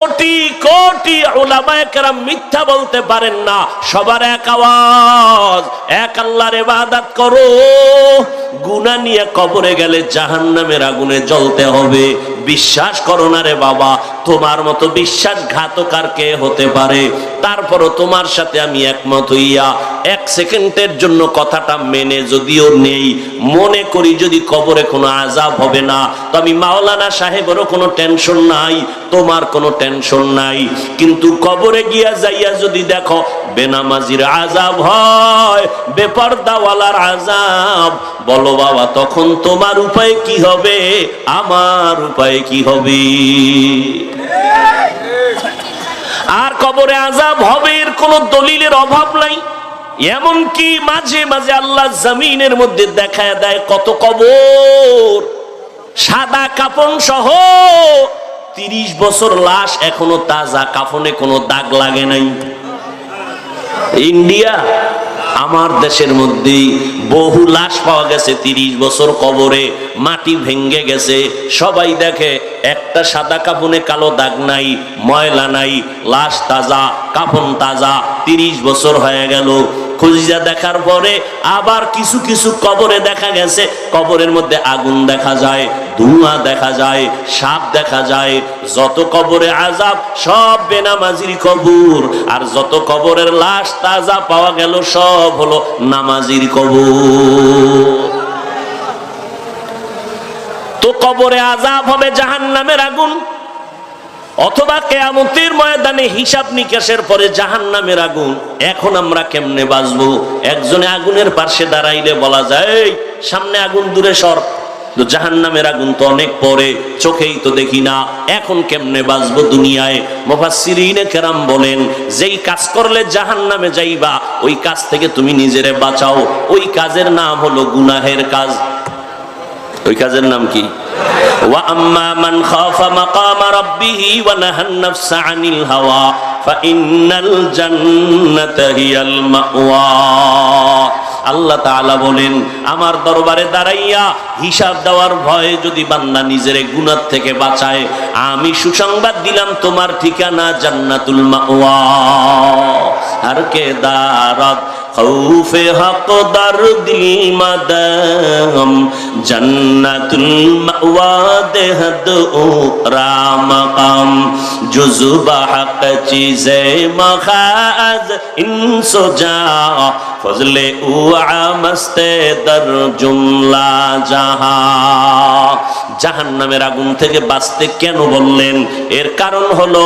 কোটি কোটি উলামায়ে কেরাম মিথ্যা বলতে পারেন না। সবার এক আওয়াজ, এক আল্লাহর ইবাদত করো। গুনাহ নিয়ে কবরে গেলে জাহান্নামের আগুনে জ্বলতে হবে। বিশ্বাস করো না রে বাবা, তোমার মতো বিশ্বাসঘাতক আর কে হতে পারে? তারপরও তোমার সাথে আমি একমত হইয়া এক সেকেন্ডের জন্য কথাটা মেনে যদিও নেই, মনে করি যদি কবরে কোনো আযাব হবে না, তো আমি মাওলানা সাহেবেরও কোনো টেনশন নাই, তোমার কোনো টেনশন নাই। কিন্তু কবরে গিয়া যাইয়া যদি দেখো বেনামাজির আযাব হয়, বেপরদাওয়ালার আযাব, বলো বাবা তখন তোমার উপায় কি হবে, আমার উপায় কি হবে? আর কবরে আযাব হবে এর কোনো দলিলের অভাব নাই। এমনকি মাঝে মাঝে আল্লাহ জমিনের মধ্যে দেখায় দেয় কত কবর, সাদা কাফন সহ 30 বছর লাশ এখনো তাজা, কাফনে কোনো দাগ লাগে নাই। ইন্ডিয়া, আমার দেশের মধ্যে বহু লাশ পাওয়া গেছে 30 বছর কবরে, মাটি ভেঙ্গে গেছে। সবাই দেখে একটা সাদা কাফনে কালো দাগ নাই, ময়লা নাই, লাশ তাজা, কাফন তাজা, 30 বছর হয়ে গেল। খুঁজিয়া দেখার পরে আবার কিছু কিছু কবরে দেখা গেছে কবরের মধ্যে আগুন দেখা যায়, ধোঁয়া দেখা যায়, সাপ দেখা যায়। যত কবরে আযাব সব বেনামাজির কবর, আর যত কবরের লাশ তাজা পাওয়া গেল সব হলো নামাজির কবর। তো কবরে আযাব হবে জাহান্নামের আগুন, অথবা কিয়ামতের ময়দানে হিসাব নিকাশের পরে জাহান্নামের আগুন। এখন আমরা কেমনে বাঁচবো? একজনে আগুনের পাশে দাঁড়াইলে বলা যায় সামনে আগুন, দূরে সর। তো জাহান্নামের আগুন তো অনেক পরে, চোখেই তো দেখি না, এখন কেমনে বাঁচবো দুনিয়ায়? মুফাসসিরিনে কেরাম বলেন যেই কাজ করলে জাহান্নামে যাইবা ওই কাজ থেকে তুমি নিজেরে বাঁচাও। ওই কাজের নাম হলো গুনাহের কাজ। ওই কাজের নাম কি? ওয়া আম্মা মান খাফা মাকামা রাব্বিহি ওয়া নাহান নাফসা আনিল হাওয়া ফাইন্নাল জান্নাতা হিয়াল মাওয়া। আল্লাহ তাআলা বলেন আমার দরবারে দাঁড়াইয়া হিসাব দেওয়ার ভয়ে যদি বান্দা নিজের গুনাহ থেকে বাঁচায়, আমি সুসংবাদ দিলাম তোমার ঠিকানা জান্নাতুল মাওয়া। আর কে দারাত খৌফে হক দরদিল মাদাম জান্নাতুল মাওয়া দেহদ উকরা মাকাম জুজবা হক চিজে মখাজ ইনসুজা ফজলে উআ মস্তে দর জুমলা জাহা। জাহান্নামের আগুন থেকে বাঁচতে কেন বললেন? এর কারণ হলো